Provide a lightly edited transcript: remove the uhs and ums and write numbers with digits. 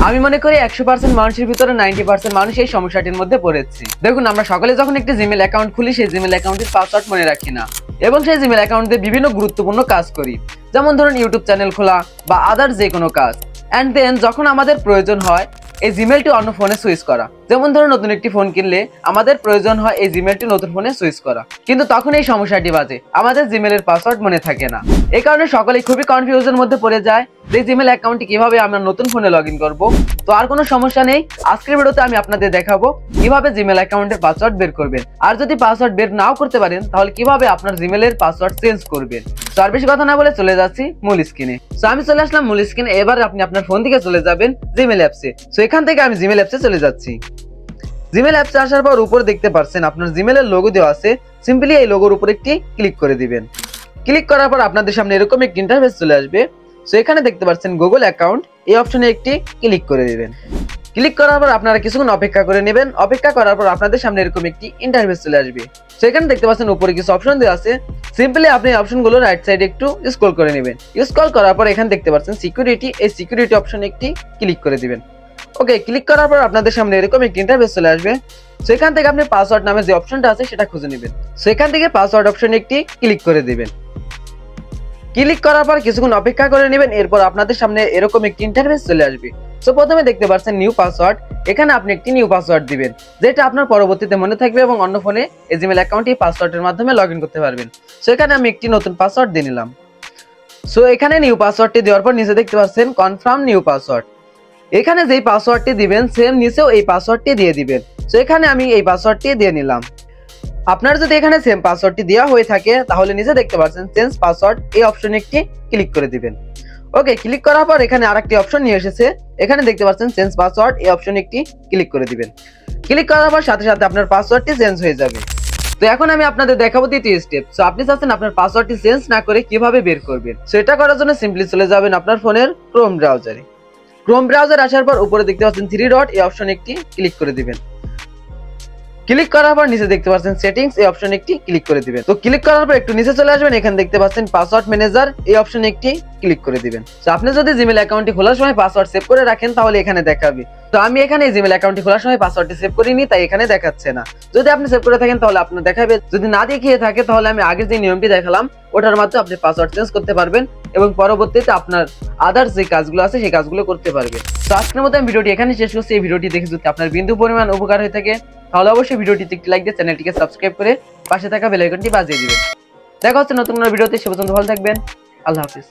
আমি মনে করি 100% মানুষের ভিতরে 90% মানুষ এই সমস্যাটির মধ্যে পড়েছে। দেখুন, আমরা সকলে যখন একটি জিমেল অ্যাকাউন্ট খুলি, সেই জিমেল অ্যাকাউন্টের পাসওয়ার্ড মনে রাখি না এবং সেই জিমেল অ্যাকাউন্ট দিয়ে বিভিন্ন গুরুত্বপূর্ণ কাজ করি, যেমন ধরুন ইউটিউব চ্যানেল খোলা বা আদার্স যে কোনো কাজ। অ্যান্ড দেন যখন আমাদের প্রয়োজন হয় এই জিমেলটি অন্য ফোনে সুইচ করা, যেমন ধরুন নতুন একটি ফোন কিনলে আমাদের প্রয়োজন হয় এই জিমেলটি নতুন ফোনে সুইচ করা, কিন্তু তখন এই সমস্যাটি বাজে, আমাদের জিমেলের পাসওয়ার্ড মনে থাকে না। এই কারণে সকলেই খুবই কনফিউজনের মধ্যে পড়ে যায় যে জিমেল অ্যাকাউন্টটি কিভাবে আমরা নতুন ফোনে লগ ইন করবো। তো আর কোনো সমস্যা নেই, আজকের ভিডিওতে আমি আপনাদের দেখাবো কিভাবে জিমেল অ্যাকাউন্টের পাসওয়ার্ড বের করবেন, আর যদি পাসওয়ার্ড বের নাও করতে পারেন তাহলে কিভাবে আপনার জিমেলের পাসওয়ার্ড চেঞ্জ করবেন। তো আর বেশি কথা না বলে চলে যাচ্ছি মূল স্ক্রিনে। তো আমি চলে আসলাম মূল স্ক্রিনে। এবার আপনি আপনার ফোন থেকে চলে যাবেন জিমেল অ্যাপসে। তো এখান থেকে আমি জিমেল অ্যাপসে চলে যাচ্ছি। জিমেল অ্যাপসে আসার পর উপরে দেখতে পাচ্ছেন আপনার জিমেলের লোগো দেওয়া আছে। সিম্পলি এই লোগোর উপর একটি ক্লিক করে দিবেন। ক্লিক করার পর আপনাদের সামনে এরকম একটি ইন্টারফেস চলে আসবে। সো এখানে দেখতে পাচ্ছেন গুগল অ্যাকাউন্ট, এই অপশনে একটি ক্লিক করে দিবেন। ক্লিক করার পর আপনারা কিছুক্ষণ অপেক্ষা করে নেবেন। অপেক্ষা করার পর আপনাদের সামনে এরকম একটি ইন্টারফেস চলে আসবে। সো এখানে দেখতে পাচ্ছেন উপরে কিছু অপশন দেওয়া আছে। সিম্পলি আপনি অপশনগুলো রাইট সাইডে একটু স্ক্রল করে নেবেন। স্ক্রল করার পর এখানে দেখতে পাচ্ছেন সিকিউরিটি, এই সিকিউরিটি অপশনে একটি ক্লিক করে দিবেন। ওকে, ক্লিক করার পর আপনাদের সামনে এরকম একটি ইন্টারফেস চলে আসবে। সেখান থেকে আপনি পাসওয়ার্ড নামে যে অপশনটা আছে সেটা খুঁজে নেবেন। সেখান থেকে পাসওয়ার্ড অপশনে একটি ক্লিক করে দিবেন। ক্লিক করার পর কিছুক্ষণ অপেক্ষা করে নেবেন। এরপর আপনাদের সামনে এরকম একটি ইন্টারফেস চলে আসবে। সো প্রথমে দেখতে পাচ্ছেন নিউ পাসওয়ার্ড, এখানে আপনি একটি নিউ পাসওয়ার্ড দিবেন যেটা আপনার পরবর্তীতে মনে থাকবে এবং অন্য ফোনে এই জিমেল অ্যাকাউন্টে পাসওয়ার্ডের মাধ্যমে লগ ইন করতে পারবেন। সো এখানে আমি একটি নতুন পাসওয়ার্ড দিয়ে নিলাম। সো এখানে নিউ পাসওয়ার্ডটি দেওয়ার পর নিচে দেখতে পাচ্ছেন কনফার্ম নিউ পাসওয়ার্ড। এখানে যেই পাসওয়ার্ডটি দিবেন সেম নিচেও এই পাসওয়ার্ডটি দিয়ে দিবেন। সো এখানে আমি এই পাসওয়ার্ডটি দিয়ে নিলাম। আপনার যদি এখানে সেম পাসওয়ার্ডটি দেওয়া হয়ে থাকে তাহলে নিচে দেখতে পাচ্ছেন চেঞ্জ পাসওয়ার্ড, এই অপশনে একটি ক্লিক করে দিবেন। ওকে, ক্লিক করার পর এখানে আরেকটি অপশন নিয়ে এসেছে। এখানে দেখতে পাচ্ছেন চেঞ্জ পাসওয়ার্ড, এই অপশনে একটি ক্লিক করে দিবেন। ক্লিক করার পর সাথে সাথে আপনার পাসওয়ার্ডটি চেঞ্জ হয়ে যাবে। তো এখন আমি আপনাদের দেখাবো দ্বিতীয় স্টেপ। সো আপনি চাচ্ছেন আপনার পাসওয়ার্ডটি চেঞ্জ না করে কিভাবে বের করবেন। সো এটা করার জন্য সিম্পলি চলে যাবেন আপনার ফোনের ক্রোম ব্রাউজারে। ক্রোম ব্রাউজার আসার পর উপরে দেখতে পাচ্ছেন 3 ডট, এই অপশনে একটি ক্লিক করে দিবেন। ক্লিক করার পর নিচে দেখতে পাচ্ছেন সেটিংস, এই অপশনে একটি ক্লিক করে দিবেন। তো ক্লিক করার পর একটু নিচে চলে আসবেন। এখানে দেখতে পাচ্ছেন পাসওয়ার্ড ম্যানেজার, এই অপশনে একটি ক্লিক করে দিবেন। তো আপনি যদি জিমেল অ্যাকাউন্টটি খোলার সময় পাসওয়ার্ড সেভ করে রাখেন তাহলে এখানে দেখাবে। তো আমি এখানে এই জিমেল অ্যাকাউন্টটি খোলার সময় পাসওয়ার্ডটি সেভ করিনি, তাই এখানে দেখাচ্ছে না। যদি আপনি সেভ করে থাকেন তাহলে আপনার দেখাবে, যদি না দেখিয়ে থাকে তাহলে আমি আগের যে নিয়মটি দেখালাম ওটার মাধ্যমে আপনি পাসওয়ার্ড চেঞ্জ করতে পারবেন এবং পরবর্তীতে আপনার আদার্স যে কাজগুলো আছে সেই কাজগুলো করতে পারবেন। তো আজকের মতো আমি ভিডিওটি এখানে শেষ করছি। এই ভিডিওটি দেখে যদি আপনার বিন্দু পরিমাণ উপকার হয়ে থাকে তাহলে অবশ্যই ভিডিওটিতে একটি লাইক দিয়ে চ্যানেলটিকে সাবস্ক্রাইব করে পাশে থাকা বেল আইকনটি বাজিয়ে দিবেন। দেখা হচ্ছে নতুন কোনো ভিডিওতে। সে পর্যন্ত ভালো থাকবেন। আল্লাহ হাফিজ।